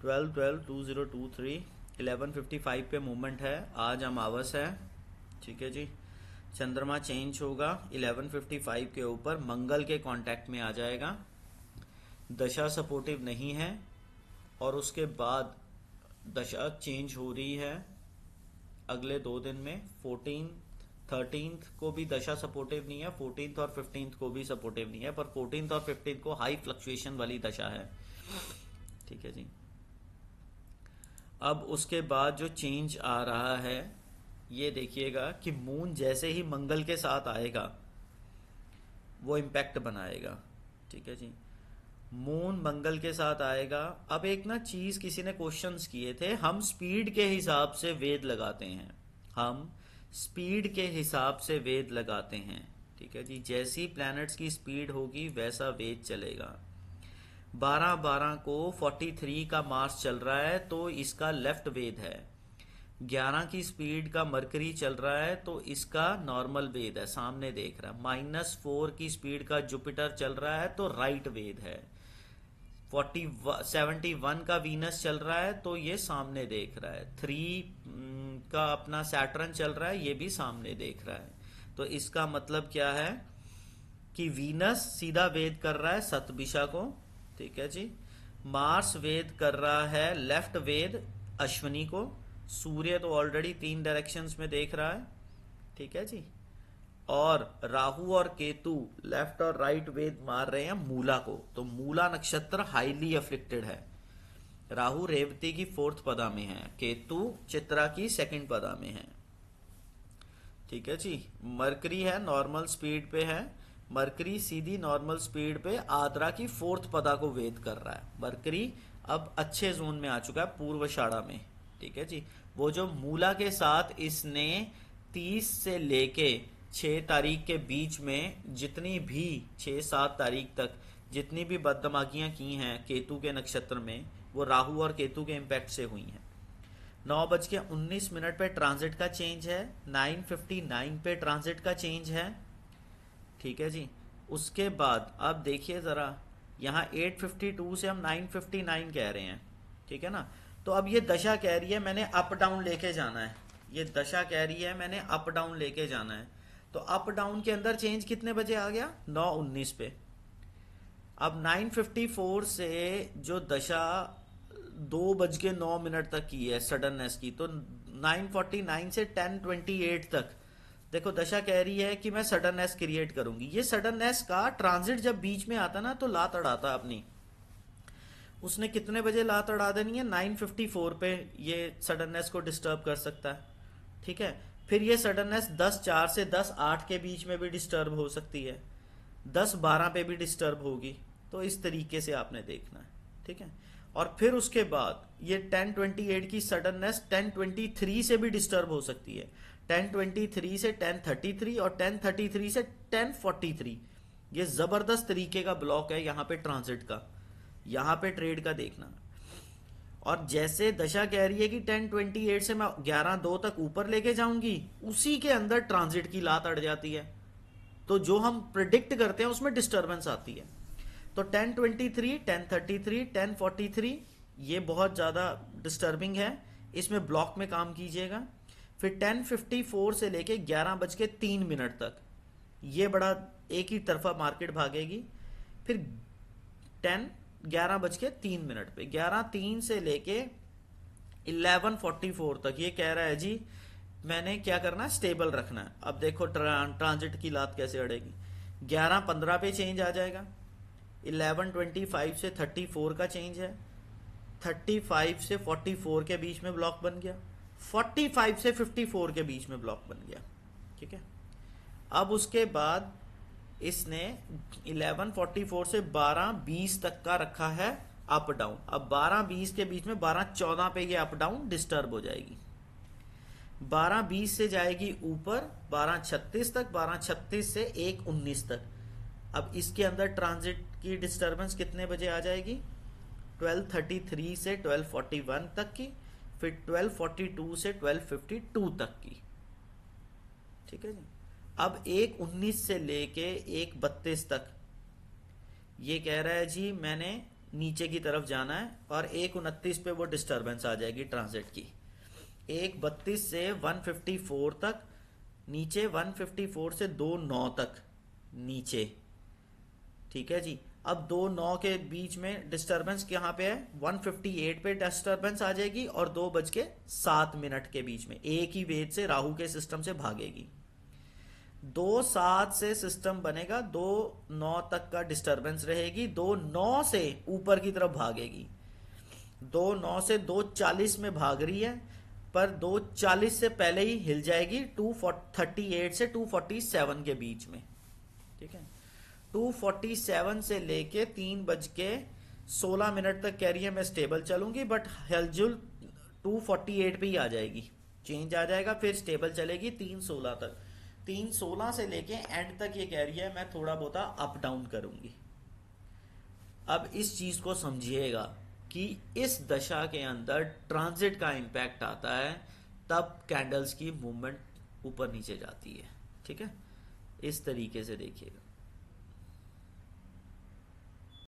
12/12/2023 11:55 पे मूवमेंट है। आज अमावस है, ठीक है जी। चंद्रमा चेंज होगा 11:55 के ऊपर, मंगल के कांटेक्ट में आ जाएगा। दशा सपोर्टिव नहीं है और उसके बाद दशा चेंज हो रही है अगले 2 दिन में। 13th को भी दशा सपोर्टिव नहीं है, 14th और 15th को भी सपोर्टिव नहीं है, पर 14th और 15th को हाई फ्लक्चुएशन वाली दशा है, ठीक है जी। अब उसके बाद जो चेंज आ रहा है, ये देखिएगा कि मून जैसे ही मंगल के साथ आएगा वो इम्पैक्ट बनाएगा, ठीक है जी। मून मंगल के साथ आएगा। अब एक ना चीज किसी ने क्वेश्चंस किए थे, हम स्पीड के हिसाब से वेद लगाते हैं, हम स्पीड के हिसाब से वेद लगाते हैं, ठीक है जी। जैसी प्लैनेट्स की स्पीड होगी वैसा वेद चलेगा। 12/12 को 43 का मार्स चल रहा है तो इसका लेफ्ट वेद है। 11 की स्पीड का मरकरी चल रहा है तो इसका नॉर्मल वेद है, सामने देख रहा है। -4 की स्पीड का जुपिटर चल रहा है तो राइट वेद है। 71 का वीनस चल रहा है तो ये सामने देख रहा है। 3 का अपना सैटर्न चल रहा है, ये भी सामने देख रहा है। तो इसका मतलब क्या है कि वीनस सीधा वेद कर रहा है सतभिषा को, ठीक है जी। मार्स वेद कर रहा है लेफ्ट वेद अश्विनी को। सूर्य तो ऑलरेडी 3 डायरेक्शंस में देख रहा है, ठीक है जी। और राहु और केतु लेफ्ट और राइट वेद मार रहे हैं मूला को। तो मूला नक्षत्र हाईली अफ्लिक्टेड है। राहु रेवती की 4th पदा में है, केतु चित्रा की 2nd पदा में है, ठीक है जी। मरकरी है नॉर्मल स्पीड पे है, मरकरी सीधी नॉर्मल स्पीड पे आद्रा की 4th पदा को वेद कर रहा है। मरकरी अब अच्छे जोन में आ चुका है, पूर्वषाढ़ा में, ठीक है जी। वो जो मूला के साथ इसने 30 से लेके 6 तारीख के बीच में जितनी भी 6-7 तारीख तक जितनी भी बददिमागियां की हैं केतु के नक्षत्र में, वो राहु और केतु के इम्पैक्ट से हुई हैं। 9:19 पे ट्रांजिट का चेंज है, 9:59 पे ट्रांजिट का चेंज है, ठीक है जी। उसके बाद अब देखिए जरा, यहाँ 8:52 से हम 9:59 कह रहे हैं, ठीक है ना। तो अब ये दशा कह रही है मैंने अप डाउन लेके जाना है, ये दशा कह रही है मैंने अप डाउन लेके जाना है। तो अप डाउन के अंदर चेंज कितने बजे आ गया? 9:19 पे। अब 9:54 से जो दशा 2:09 तक की है सडननेस की, तो 9:49 से 10:28 तक देखो दशा कह रही है कि मैं सडननेस क्रिएट करूंगी। ये सडननेस का ट्रांजिट जब बीच में आता ना तो लात अड़ाता अपनी। उसने कितने बजे लात अड़ा देनी है? 9:54 पे ये सडननेस को डिस्टर्ब कर सकता है, ठीक है। फिर ये सडननेस 10:04 से 10:08 के बीच में भी डिस्टर्ब हो सकती है, 10:12 पे भी डिस्टर्ब होगी। तो इस तरीके से आपने देखना है, ठीक है। और फिर उसके बाद ये 10:28 की सडननेस 10:23 से भी डिस्टर्ब हो सकती है, 10:23 से 10:33 और 10:33 से 10:43। ये जबरदस्त तरीके का ब्लॉक है यहाँ पे ट्रांजिट का, यहाँ पे ट्रेड का देखना। और जैसे दशा कह रही है कि 10:28 से मैं 11:02 तक ऊपर लेके जाऊंगी, उसी के अंदर ट्रांजिट की लात अड़ जाती है। तो जो हम प्रिडिक्ट करते हैं उसमें डिस्टर्बेंस आती है। तो 10:23, 10:33, 10:43 ये बहुत ज़्यादा डिस्टर्बिंग है, इसमें ब्लॉक में काम कीजिएगा। फिर 10:54 से लेके 11:03 तक ये बड़ा एक ही तरफा मार्केट भागेगी। फिर 11:03 पे 11:03 से लेके 11:44 तक ये कह रहा है जी मैंने क्या करना है, स्टेबल रखना है। अब देखो ट्रांजिट की लात कैसे अड़ेगी। 11:15 पे चेंज आ जाएगा, 11:25 से 34 का चेंज है, 35 से 44 के बीच में ब्लॉक बन गया, 45 से 54 के बीच में ब्लॉक बन गया, ठीक है। अब उसके बाद इसने 11:44 से 12:20 तक का रखा है अप डाउन। अब 12:20 के बीच में 12:14 पे ये अप डाउन डिस्टर्ब हो जाएगी, 12:20 से जाएगी ऊपर 12:36 तक, 12:36 से 1:19 तक। अब इसके अंदर ट्रांजिट की डिस्टर्बेंस कितने बजे आ जाएगी? 12:33 से 12:41 तक की, फिर 12:42 से 12:52 तक की, ठीक है जी। अब 1:19 से लेके 1:32 तक ये कह रहा है जी मैंने नीचे की तरफ जाना है और 1:29 पे वो डिस्टरबेंस आ जाएगी ट्रांजिट की। 1:32 से 1:54 तक नीचे, 1:54 से 2:09 तक नीचे। ठीक है जी। अब 2:09 के बीच में डिस्टरबेंस कहाँ पे है? 1:58 पे डिस्टरबेंस आ जाएगी और 2:07 के बीच में एक ही वेज से राहु के सिस्टम से भागेगी। 2:07 से सिस्टम बनेगा, 2:09 तक का डिस्टरबेंस रहेगी, 2:09 से ऊपर की तरफ भागेगी। 2:09 से 2:40 में भाग रही है, पर 2:40 से पहले ही हिल जाएगी 2:38 से 2:47 के बीच में। ठीक है, 2:47 से लेके 3:16 तक कह रही है मैं स्टेबल चलूंगी, बट हलजुल 2:48 पे ही आ जाएगी, चेंज आ जाएगा, फिर स्टेबल चलेगी 3:16 तक। 3:16 से लेके एंड तक ये कह रही है मैं थोड़ा बहुत अप डाउन करूंगी। अब इस चीज को समझिएगा कि इस दशा के अंदर ट्रांजिट का इंपैक्ट आता है, तब कैंडल्स की मूवमेंट ऊपर नीचे जाती है। ठीक है, इस तरीके से देखिएगा।